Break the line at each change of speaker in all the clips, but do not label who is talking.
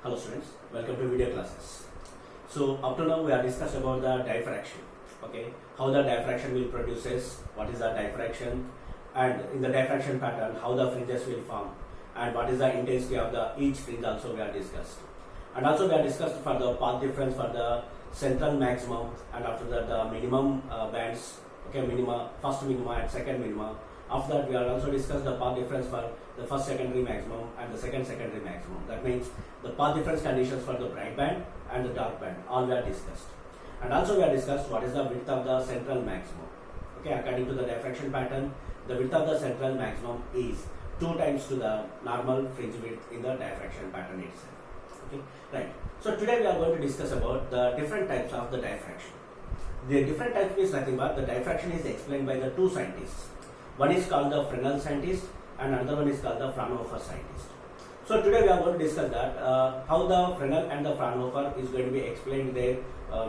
Hello students, welcome to video classes. So up to now we are discussed about the diffraction. Okay, how the diffraction will produces, what is the diffraction, and in the diffraction pattern how the fringes will form, and what is the intensity of the each fringe also we are discussed. And also we are discussed for the path difference for the central maximum, and after that the minimum bands. Okay, minima, first minima and second minima. After that we are also discussed the path difference for the first secondary maximum and the second secondary maximum. That means the path difference conditions for the bright band and the dark band, all we are discussed. And also we are discussed what is the width of the central maximum. Okay, according to the diffraction pattern, the width of the central maximum is 2 times to the normal fringe width in the diffraction pattern itself. Okay, right. So today we are going to discuss about the different types of the diffraction. The different types is nothing but the diffraction is explained by the two scientists. One is called the Fresnel scientist and another one is called the Fraunhofer scientist. So today we are going to discuss that how the Fresnel and the Fraunhofer is going to be explained their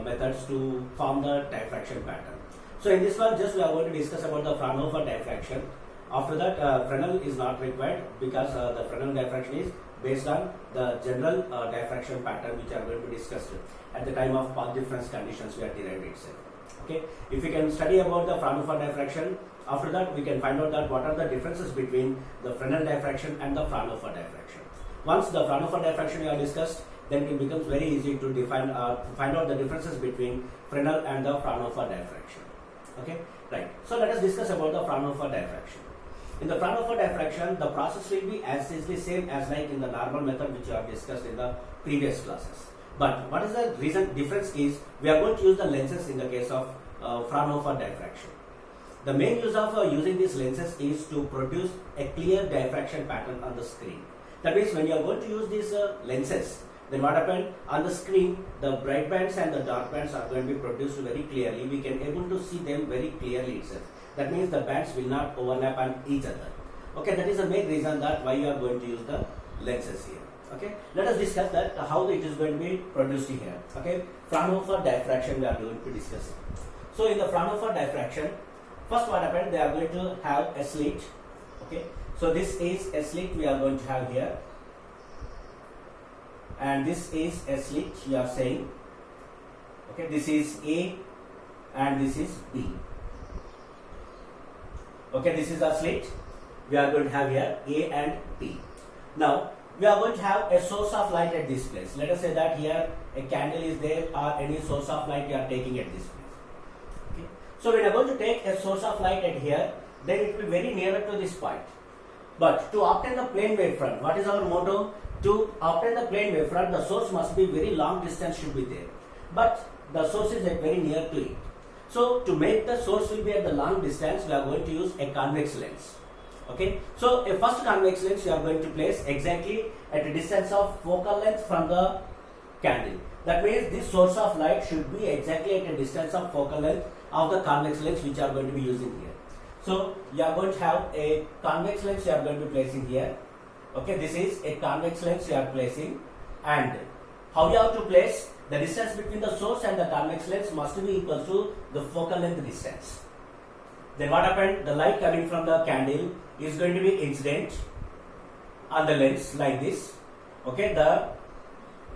methods to form the diffraction pattern. So in this one just we are going to discuss about the Fraunhofer diffraction. After that Fresnel is not required because the Fresnel diffraction is based on the general diffraction pattern which are going to be discussed at the time of path difference conditions we are derived itself. Okay, if we can study about the Fraunhofer diffraction, after that we can find out that what are the differences between the Fresnel diffraction and the Fraunhofer diffraction. Once the Fraunhofer diffraction we have discussed, then it becomes very easy to define to find out the differences between Fresnel and the Fraunhofer diffraction. Okay, right. So let us discuss about the Fraunhofer diffraction. In the Fraunhofer diffraction, the process will be as is the same as like in the normal method which we have discussed in the previous classes. But what is the reason difference is we are going to use the lenses in the case of Fraunhofer diffraction. The main use of using these lenses is to produce a clear diffraction pattern on the screen. That means when you are going to use these lenses, then what happens on the screen, the bright bands and the dark bands are going to be produced very clearly. We can able to see them very clearly itself. That means the bands will not overlap on each other. Okay, that is the main reason that why you are going to use the lenses here. Okay, let us discuss that how it is going to be produced here. Okay, Fraunhofer diffraction we are going to discuss. So in the Fraunhofer diffraction, first what happened, they are going to have a slit. Okay, so this is a slit we are going to have here, and this is a slit you are saying. Okay, this is A and this is B. Okay, this is a slit we are going to have here, A and B. Now we are going to have a source of light at this place. Let us say that here a candle is there or any source of light you are taking at this place. Okay. So when you are going to take a source of light at here, then it will be very nearer to this point. But to obtain the plane wavefront, what is our motto? To obtain the plane wavefront, the source must be very long distance should be there. But the source is very near to it. So to make the source will be at the long distance, we are going to use a convex lens. Okay, so a first convex lens you are going to place exactly at a distance of focal length from the candle. That means this source of light should be exactly at a distance of focal length of the convex lens which you are going to be using here. So you are going to have a convex lens you are going to be placing here. Okay, this is a convex lens you are placing, and how you have to place the distance between the source and the convex lens must be equal to the focal length distance. Then what happened? The light coming from the candle is going to be incident on the lens like this. Okay, the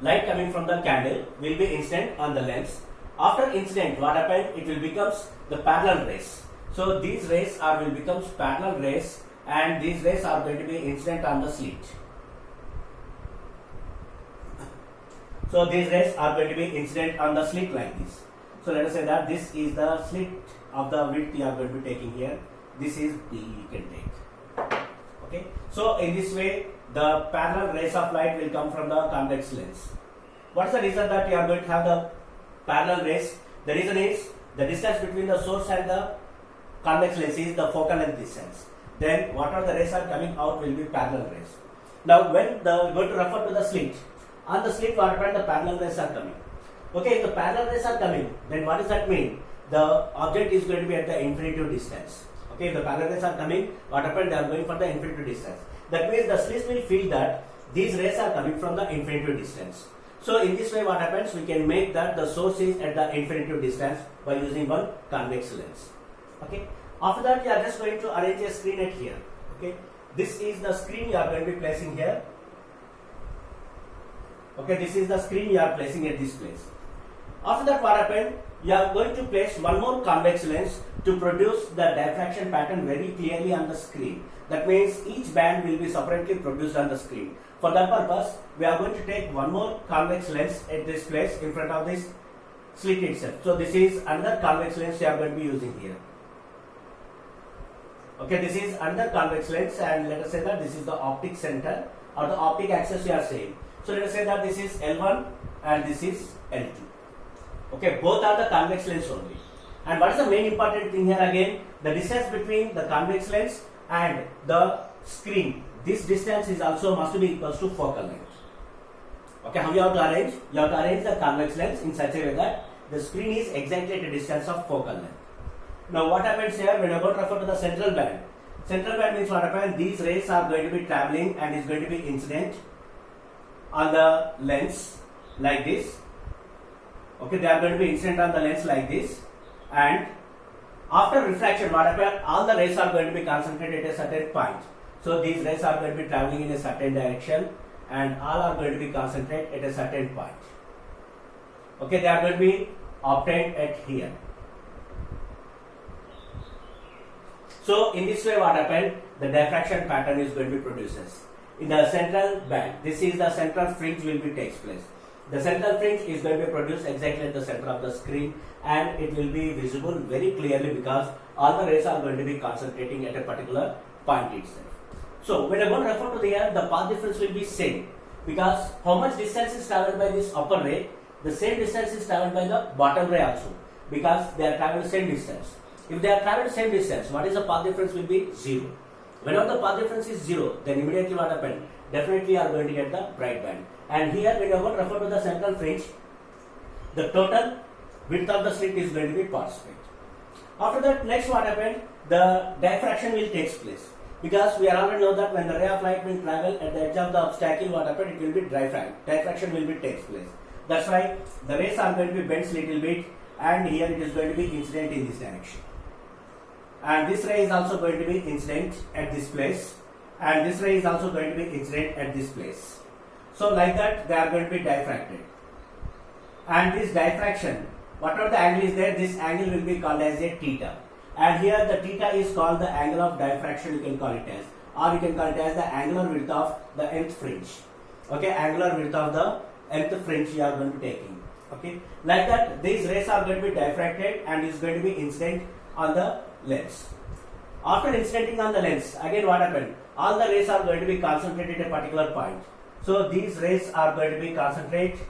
light coming from the candle will be incident on the lens. After incident, what happened? It will becomes the parallel rays. So these rays will becomes parallel rays, and these rays are going to be incident on the slit. So these rays are going to be incident on the slit like this. So let us say that this is the slit of the width you are going to be taking here. This is B you can take. Okay. So in this way the parallel rays of light will come from the convex lens. What is the reason that you are going to have the parallel rays? The reason is the distance between the source and the convex lens is the focal length distance. Then whatever the rays are coming out will be parallel rays. Now when the going to refer to the slit, on the slit what happened? The parallel rays are coming. Okay, if the parallel rays are coming, then what does that mean? The object is going to be at the infinitive distance. Okay, if the parallel rays are coming, what happened? They are going for the infinitive distance. That means the slit will feel that these rays are coming from the infinitive distance. So in this way what happens? We can make that the source is at the infinitive distance by using one convex lens. Okay. After that we are just going to arrange a screen at here. Okay. This is the screen you are going to be placing here. Okay, this is the screen you are placing at this place. After that, what happened? You are going to place one more convex lens to produce the diffraction pattern very clearly on the screen. That means each band will be separately produced on the screen. For that purpose, we are going to take one more convex lens at this place in front of this slit itself. So this is another convex lens we are going to be using here. Okay, this is another convex lens, and let us say that this is the optic center or the optic axis we are saying. So let us say that this is L1 and this is L2. Okay, both are the convex lens only. And what is the main important thing here again? The distance between the convex lens and the screen. This distance is also must be equals to focal length. Okay, how you have to arrange? You have to arrange the convex lens in such a way that the screen is exactly at a distance of focal length. Now what happens here when you go to refer to the central band? Central band means what happens? These rays are going to be traveling and is going to be incident on the lens like this. Okay, they are going to be incident on the lens like this, and after refraction, what happens? All the rays are going to be concentrated at a certain point. So these rays are going to be traveling in a certain direction, and all are going to be concentrated at a certain point. Okay, they are going to be obtained at here. So in this way, what happened? The diffraction pattern is going to be produces in the central band. This is the central fringe will be takes place. The central fringe is going to be produced exactly at the center of the screen, and it will be visible very clearly because all the rays are going to be concentrating at a particular point itself. So when I go to refer to the air, the path difference will be same because how much distance is traveled by this upper ray, the same distance is traveled by the bottom ray also because they are traveled same distance. If they are traveled same distance, what is the path difference will be 0. Whenever the path difference is 0, then immediately what happened? Definitely you are going to get the bright band. And here when you are going to refer to the central fringe, the total width of the slit is going to be participate. After that, next what happened? The diffraction will take place. Because we already know that when the ray of light will travel at the edge of the obstacle, what happened? It will be diffraction will be takes place. That's why the rays are going to be bent little bit, and here it is going to be incident in this direction. And this ray is also going to be incident at this place, and this ray is also going to be incident at this place. So like that, they are going to be diffracted. And this diffraction, whatever the angle is there, this angle will be called as a theta. And here the theta is called the angle of diffraction, you can call it as, or you can call it as the angular width of the nth fringe. Okay, angular width of the nth fringe you are going to be taking. Okay, like that, these rays are going to be diffracted and is going to be incident on the lens. After incidenting on the lens, again what happened? All the rays are going to be concentrated at a particular point. So these rays are going to be concentrated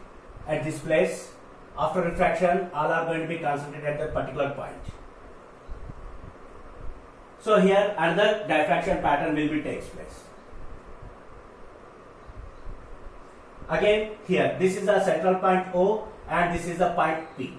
at this place. After refraction, all are going to be concentrated at that particular point. So here another diffraction pattern will be takes place. Again here, this is the central point O and this is the point P.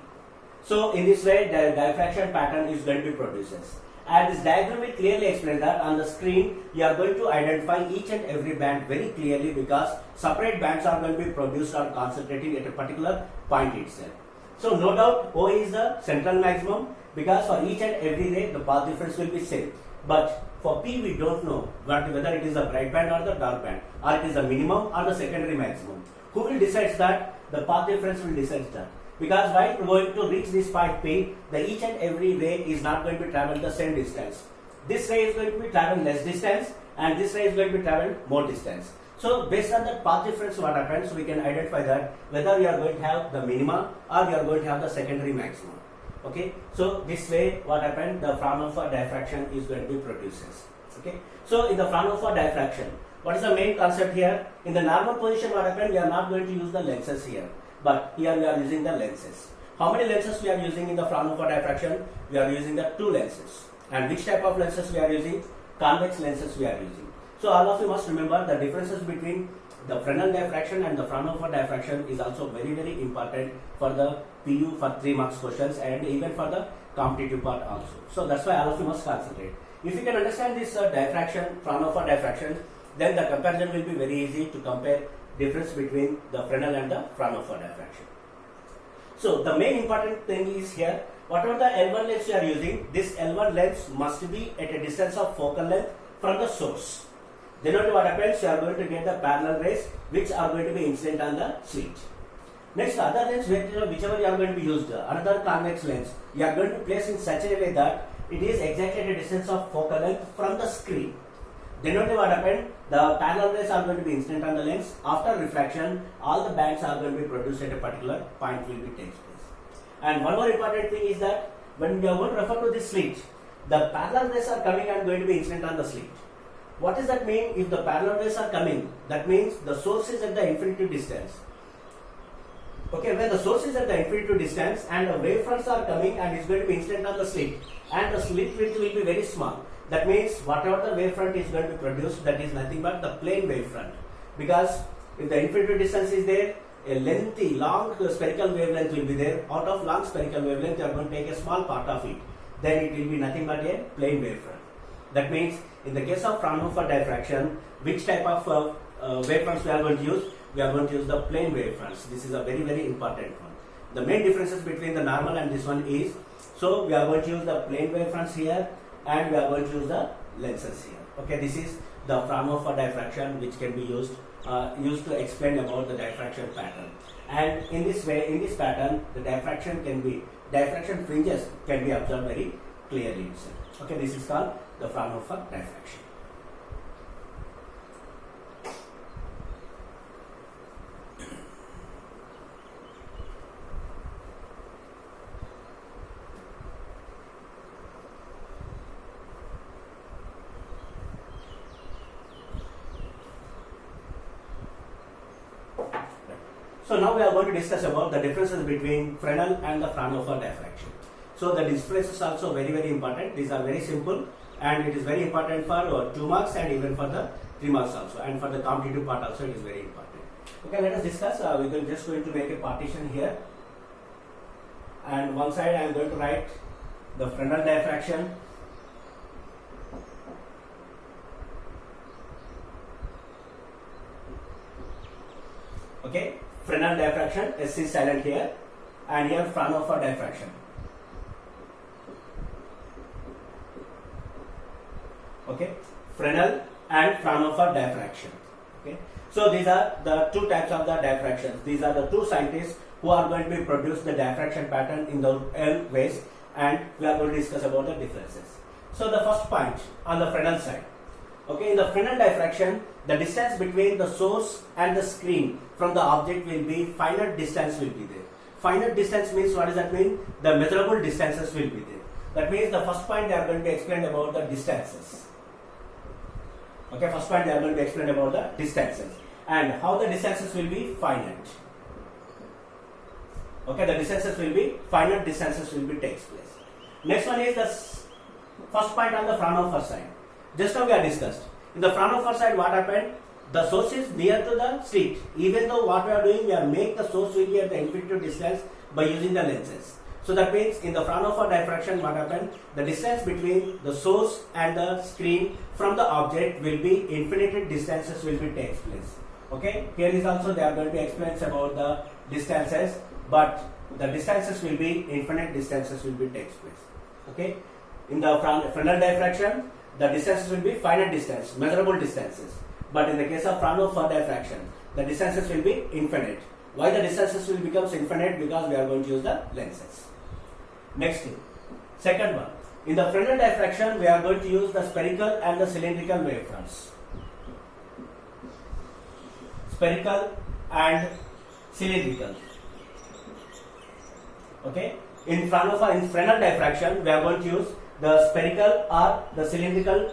So in this way, the diffraction pattern is going to be produces. And this diagram will clearly explain that on the screen, you are going to identify each and every band very clearly because separate bands are going to be produced or concentrating at a particular point itself. So no doubt O is the central maximum because for each and every ray the path difference will be same. But for P we don't know whether it is the bright band or the dark band, or it is the minimum or the secondary maximum. Who will decide that? The path difference will decide that. Because while going to reach this point P, the each and every ray is not going to travel the same distance. This ray is going to be travel less distance and this ray is going to be travel more distance. So based on that path difference, what happens, we can identify that whether you are going to have the minima or you are going to have the secondary maximum. Okay, so this way what happened, the Fraunhofer diffraction is going to be produces. Okay, so in the Fraunhofer diffraction, what is the main concept here? In the normal position, what happened, we are not going to use the lenses here, but here we are using the lenses. How many lenses we are using in the Fraunhofer diffraction? We are using the 2 lenses. And which type of lenses we are using? Convex lenses we are using. So all of you must remember the differences between the Fresnel diffraction and the Fraunhofer diffraction is also very, very important for the PU for 3 marks questions and even for the competitive part also. So that's why all of you must concentrate. If you can understand this diffraction, Fraunhofer diffraction, then the comparison will be very easy to compare difference between the Fresnel and the Fraunhofer diffraction. So the main important thing is here, whatever the L1 lens you are using, this L1 lens must be at a distance of focal length from the source. then only what happens, you are going to get the parallel rays which are going to be incident on the slit. Next, other lens, whichever you are going to be used, another convex lens, you are going to place in such a way that it is exactly at a distance of focal length from the screen. Then only what happened, the parallel rays are going to be incident on the lens. After refraction, all the bands are going to be produced at a particular point will be takes place. And one more important thing is that when you are going to refer to this slit, the parallel rays are coming and going to be incident on the slit. What does that mean? If the parallel rays are coming, that means the source is at the infinity distance. Okay, when the source is at the infinity distance and the wavefronts are coming and is going to be incident on the slit, and the slit width will be very small. That means whatever the wavefront is going to be produced, that is nothing but the plane wavefront. Because if the infinity distance is there, a lengthy, long spherical wavelength will be there. Out of long spherical wavelength, you are going to take a small part of it. Then it will be nothing but a plane wavefront. That means in the case of Fraunhofer diffraction, which type of wavefronts we are going to use? We are going to use the plane wavefronts. This is a very, very important one. The main differences between the normal and this one is, so we are going to use the plane wavefronts here and we are going to use the lenses here. Okay, this is the Fraunhofer diffraction which can be used to explain about the diffraction pattern. And in this way, in this pattern, the diffraction fringes can be observed very clearly itself. Okay, this is called the Fraunhofer diffraction. So now we are going to discuss about the differences between Fresnel and the Fraunhofer diffraction. So the differences are also very, very important. These are very simple and it is very important for 2 marks and even for the 3 marks also, and for the competitive part also it is very important. Okay, let us discuss. We are just going to make a partition here, and one side I am going to write the Fresnel diffraction. Okay, Fresnel diffraction, S is silent here, and here Fraunhofer diffraction. Okay, Fresnel and Fraunhofer diffraction. Okay, so these are the two types of the diffractions. These are the two scientists who are going to be produce the diffraction pattern in the L ways, and we are going to discuss about the differences. So the first point on the Fresnel side. Okay, in the Fresnel diffraction, the distance between the source and the screen from the object will be finite distance will be there. Finite distance means, what does that mean? The measurable distances will be there. That means the first point they are going to explain about the distances. Okay, first point they are going to explain about the distances and how the distances will be finite. Okay, the distances will be finite distances will be takes place. Next one is the first point on the Fraunhofer side. Just now we have discussed. In the Fraunhofer side, what happened? The source is near to the slit. Even though what we are doing, we are make the source will be at the infinite distance by using the lenses. So that means in the Fraunhofer diffraction, what happened? The distance between the source and the screen from the object will be infinite distances will be takes place. Okay. Here is also they are going to explain about the distances, but the distances will be infinite distances will be takes place. Okay. In the Fresnel diffraction, the distances will be finite distance, measurable distances. But in the case of Fraunhofer diffraction, the distances will be infinite. Why the distances will become infinite? Because we are going to use the lenses. Next thing, second one. In the Fresnel diffraction, we are going to use the spherical and the cylindrical wavefronts. Spherical and cylindrical. Okay. In Fresnel diffraction, we are going to use the spherical or the cylindrical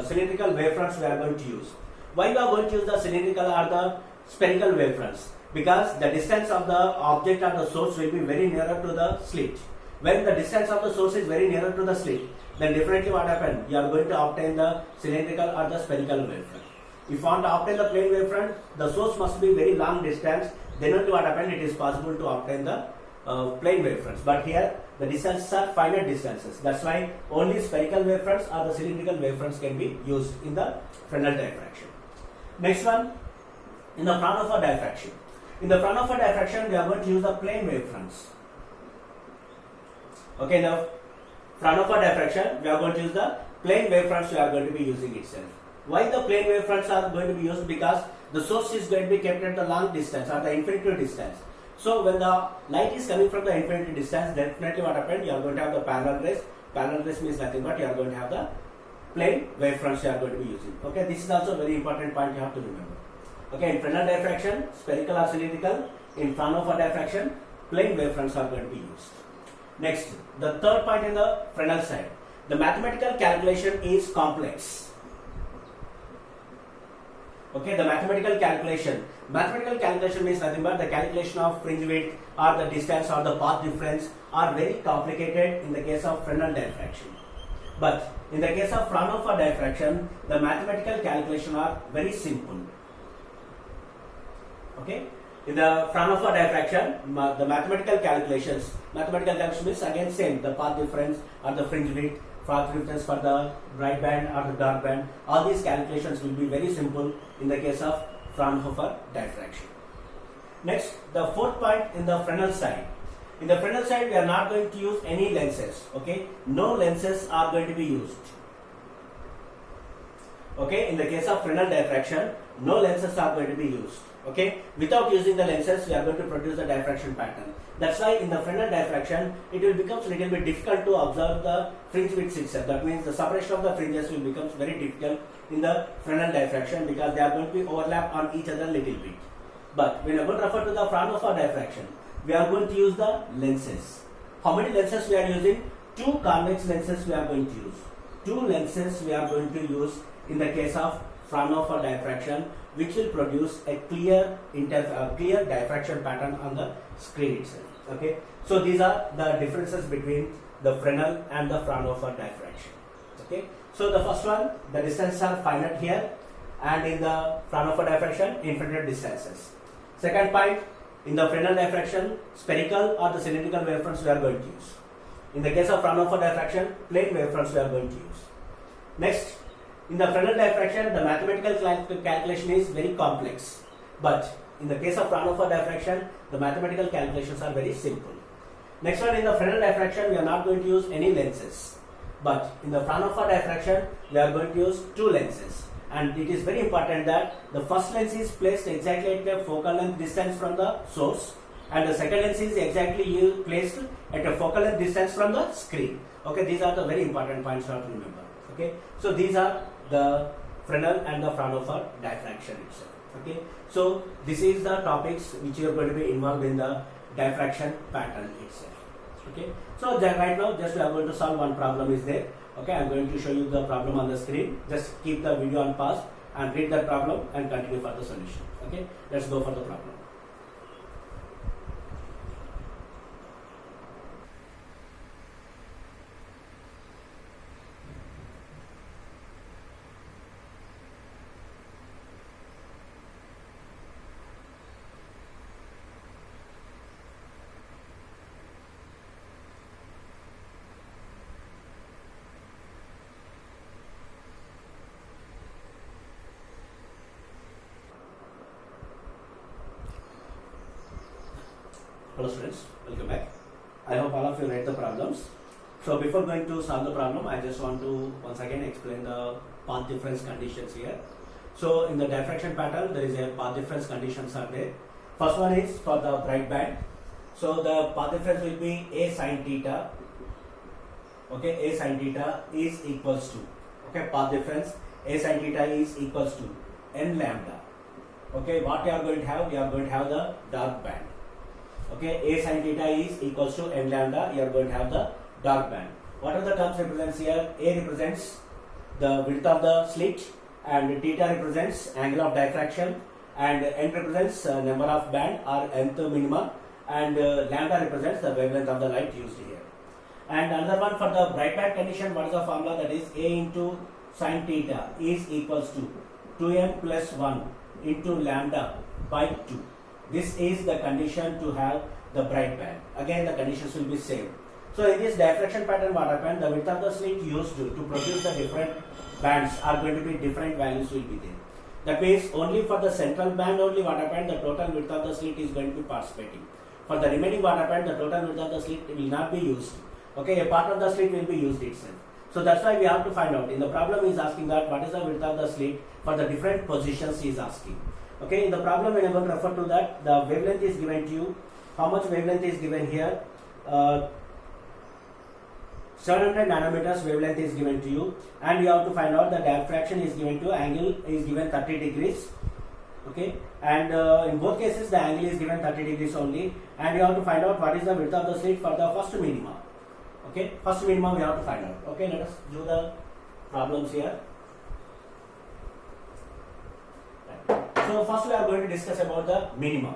cylindrical wavefronts we are going to use. Why we are going to use the cylindrical or the spherical wavefronts? Because the distance of the object or the source will be very nearer to the slit. When the distance of the source is very nearer to the slit, then definitely what happens? You are going to obtain the cylindrical or the spherical wavefront. If you want to obtain the plane wavefront, the source must be very long distance. Then only what happens? It is possible to obtain the plane wavefronts. But here the distances are finite distances. That's why only spherical wavefronts or the cylindrical wavefronts can be used in the Fresnel diffraction. Next one, in the Fraunhofer diffraction. In the Fraunhofer diffraction, we are going to use the plane wavefronts. Okay, now Fraunhofer diffraction, we are going to use the plane wavefronts we are going to be using itself. Why the plane wave fronts are going to be used? Because the source is going to be kept at the long distance or the infinity distance. So when the light is coming from the infinity distance, definitely what happened? You are going to have the parallel rays. Parallel rays means nothing but you are going to have the plane wave fronts you are going to be using. Okay, this is also a very important point you have to remember. Okay, in Fresnel diffraction, spherical or cylindrical. In Fraunhofer diffraction, plane wave fronts are going to be used. Next, the third point in the Fresnel side, the mathematical calculation is complex. Okay, the mathematical calculation. Mathematical calculation means nothing but the calculation of fringe width or the distance or the path difference are very complicated in the case of Fresnel diffraction. But in the case of Fraunhofer diffraction, the mathematical calculation are very simple. Okay, in the Fraunhofer diffraction, the mathematical calculation means again same, the path difference or the fringe width, path difference for the bright band or the dark band. All these calculations will be very simple in the case of Fraunhofer diffraction. Next, the fourth point in the Fresnel side. In the Fresnel side, we are not going to use any lenses. Okay, no lenses are going to be used. Okay, in the case of Fresnel diffraction, no lenses are going to be used. Okay, without using the lenses, we are going to produce the diffraction pattern. That's why in the Fresnel diffraction, it will become a little bit difficult to observe the fringe width itself. That means the separation of the fringes will become very difficult in the Fresnel diffraction because they are going to be overlap on each other little bit. But when you are going to refer to the Fraunhofer diffraction, we are going to use the lenses. How many lenses we are using? 2 convex lenses we are going to use. 2 lenses we are going to use in the case of Fraunhofer diffraction, which will produce a clear diffraction pattern on the screen itself. Okay, so these are the differences between the Fresnel and the Fraunhofer diffraction. Okay, so the first one, the distances are finite here, and in the Fraunhofer diffraction, infinite distances. Second point, in the Fresnel diffraction, spherical or the cylindrical wavefronts we are going to use. In the case of Fraunhofer diffraction, plane wavefronts we are going to use. Next, in the Fresnel diffraction, the mathematical calculation is very complex, but in the case of Fraunhofer diffraction, the mathematical calculations are very simple. Next one, in the Fresnel diffraction, we are not going to use any lenses, but in the Fraunhofer diffraction, we are going to use 2 lenses. And it is very important that the first lens is placed exactly at the focal length distance from the source, and the second lens is exactly placed at a focal length distance from the screen. Okay, these are the very important points you have to remember. Okay, so these are the Fresnel and the Fraunhofer diffraction itself. Okay, so this is the topics which you are going to be involved in the diffraction pattern itself. Okay, so right now just we are going to solve one problem is there. Okay, I am going to show you the problem on the screen. Just keep the video on pause and read the problem and continue for the solution. Okay, let's go for the problem. Hello students, welcome back. I hope all of you read the problems. So before going to solve the problem, I just want to once again explain the path difference conditions here. So in the diffraction pattern, there is a path difference conditions are there. First one is for the bright band. So the path difference will be A sin theta. Okay, A sin theta is equals to, okay, path difference A sin theta is equals to n lambda. Okay, what we are going to have? We are going to have the dark band. Okay, A sin theta is equals to n lambda. You are going to have the dark band. What are the terms represents here? A represents the width of the slit, and theta represents angle of diffraction, and n represents number of band or nth minima, and lambda represents the wavelength of the light used here. And another one for the bright band condition, what is the formula? That is A into sin theta is equals to 2m plus 1 into lambda by 2. This is the condition to have the bright band. Again, the conditions will be same. So in this diffraction pattern, what happened? The width of the slit used to produce the different bands are going to be different values will be there. That means only for the central band only what happened? The total width of the slit is going to be participating. For the remaining what happened? The total width of the slit will not be used. Okay, a part of the slit will be used itself. So that's why we have to find out. In the problem he is asking that what is the width of the slit for the different positions he is asking. Okay, in the problem we are going to refer to that the wavelength is given to you. How much wavelength is given here? 700 nanometers wavelength is given to you, and you have to find out the diffraction is given to angle is given 30 degrees. Okay, and in both cases the angle is given 30 degrees only, and you have to find out what is the width of the slit for the first minima. Okay, first minima we have to find out. Okay, let us do the problems here. So first we are going to discuss about the minima.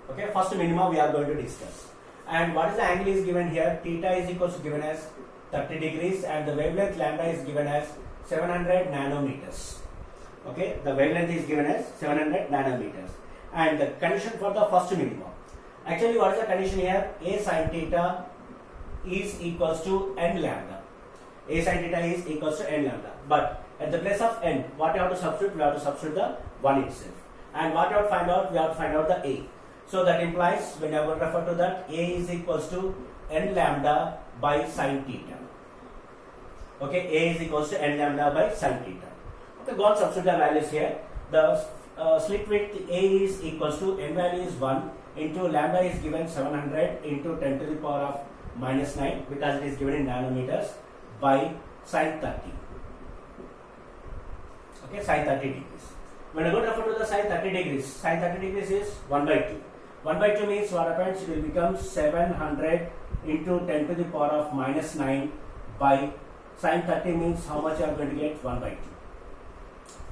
Okay, first minima we are going to discuss. And what is the angle is given here? Theta is equals to given as 30 degrees, and the wavelength lambda is given as 700 nanometers. Okay, the wavelength is given as 700 nanometers. And the condition for the first minimum. Actually, what is the condition here? A sin theta is equals to n lambda. A sin theta is equals to n lambda. But at the place of n, what you have to substitute? We have to substitute the 1 itself. And what you have to find out? We have to find out the A. So that implies, when you are going to refer to that, A is equals to n lambda by sin theta. Okay, A is equals to n lambda by sin theta. Okay, go on, substitute the values here. The slit width A is equals to n value is 1 into lambda is given 700 into 10 to the power of minus 9 because it is given in nanometers by sin 30. Okay, sin 30 degrees. When I go to refer to the sin 30 degrees is 1 by 2. 1 by 2 means what happens? It will become 700 into 10 to the power of minus 9 by sin 30 means how much you are going to get? 1 by 2.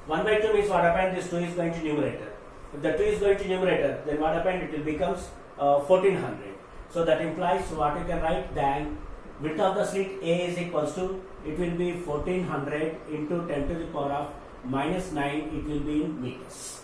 1 by 2 means what happens? This 2 is going to numerator. If the 2 is going to numerator, then what happens? It will becomes 1400. So that implies what you can write, then width of the slit A is equals to, it will be 1400 into 10 to the power of minus 9, it will be in meters.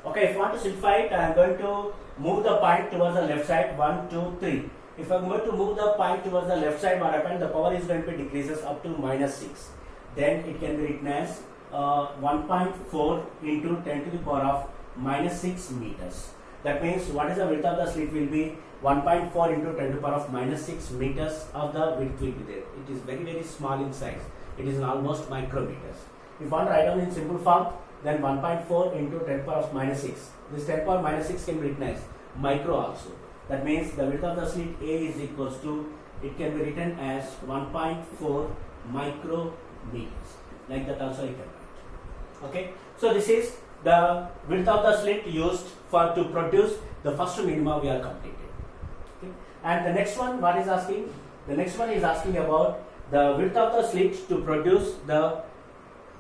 Okay, if you want to simplify it, I am going to move the point towards the left side, 1, 2, 3. If I am going to move the point towards the left side, what happens? The power is going to be decreases up to minus 6. Then it can be written as 1.4 into 10 to the power of minus 6 meters. That means what is the width of the slit will be 1.4 into 10 to the power of minus 6 meters of the width will be there. It is very, very small in size. It is in almost micrometers. If you want to write down in simple form, then 1.4 into 10 to the power of minus 6. This 10 to the power minus 6 can be written as micro also. That means the width of the slit A is equals to, it can be written as 1.4 micrometers. Like that also you can write. Okay. So this is the width of the slit used for to produce the first minima we are completed. Okay. And the next one, what is asking? The next one is asking about the width of the slit to produce the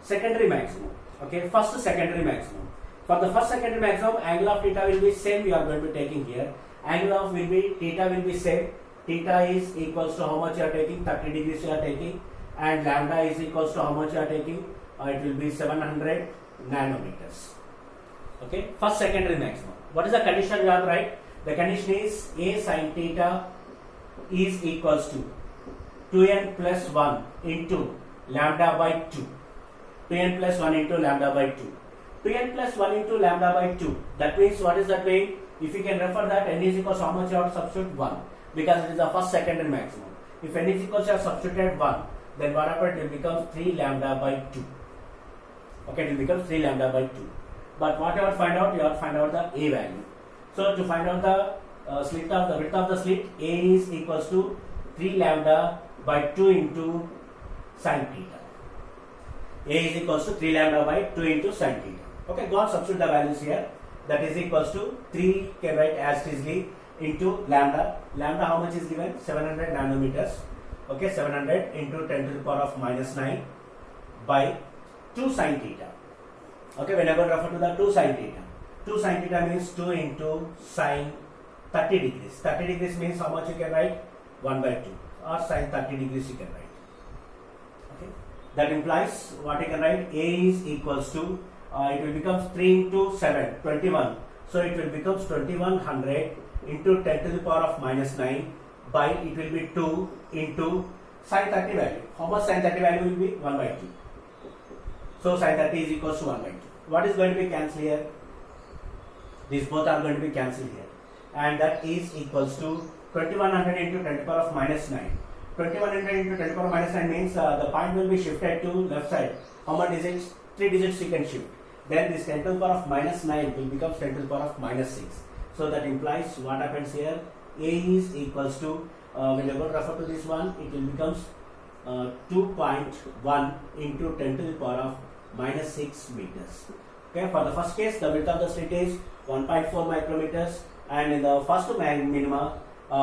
secondary maximum. Okay, first secondary maximum. For the first secondary maximum, angle of theta will be same we are going to be taking here. Angle of theta will be same. Theta is equals to how much you are taking? 30 degrees you are taking, and lambda is equals to how much you are taking? It will be 700 nanometers. Okay, first secondary maximum. What is the condition we have to write? The condition is A sin theta is equals to 2n plus 1 into lambda by 2. 2n plus 1 into lambda by 2. 2n plus 1 into lambda by 2. That means what is that way? If you can refer that n is equals to how much you have to substitute? 1. Because it is the first secondary maximum. If n is equals to you have substituted 1, then what happens? It will become 3 lambda by 2. Okay, it will become 3 lambda by 2. But what you have to find out? You have to find out the A value. So to find out the width of the slit, A is equals to 3 lambda by 2 into sin theta. A is equals to 3 lambda by 2 into sin theta. Okay, go on, substitute the values here. That is equals to 3 can write as easily into lambda. Lambda how much is given? 700 nanometers. Okay, 700 into 10 to the power of minus 9 by 2 sin theta. Okay, when I go to refer to the 2 sin theta. 2 sin theta means 2 into sin 30 degrees. 30 degrees means how much you can write? 1 by 2 or sin 30 degrees you can write. Okay, that implies what you can write? A is equals to, it will become 3 into 7, 21. So it will become 2100 into 10 to the power of minus 9 by, it will be 2 into sin 30 value. How much sin 30 value will be? 1 by 2. So sin 30 is equals to 1 by 2. What is going to be cancelled here? These both are going to be cancelled here. And that is equals to 2100 into 10 to the power of minus 9. 2100 into 10 to the power of minus 9 means the point will be shifted to left side. How many digits? 3 digits you can shift. Then this 10 to the power of minus 9 will become 10 to the power of minus 6. So that implies what happens here? A is equals to, when you are going to refer to this one, it will becomes 2.1 into 10 to the power of minus 6 meters. Okay, for the first case, the width of the slit is 1.4 micrometers, and in the first minima,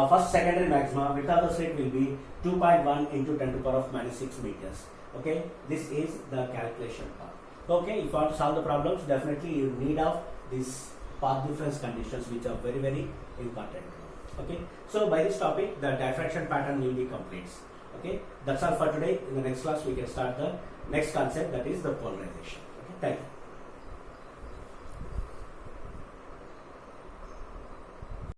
first secondary maxima, width of the slit will be 2.1 into 10 to the power of minus 6 meters. Okay, this is the calculation part. Okay, if you want to solve the problems, definitely you need of these path difference conditions, which are very, very important. Okay, so by this topic, the diffraction pattern will be complete. Okay, that's all for today. In the next class, we can start the next concept, that is the polarization. Okay, thank you.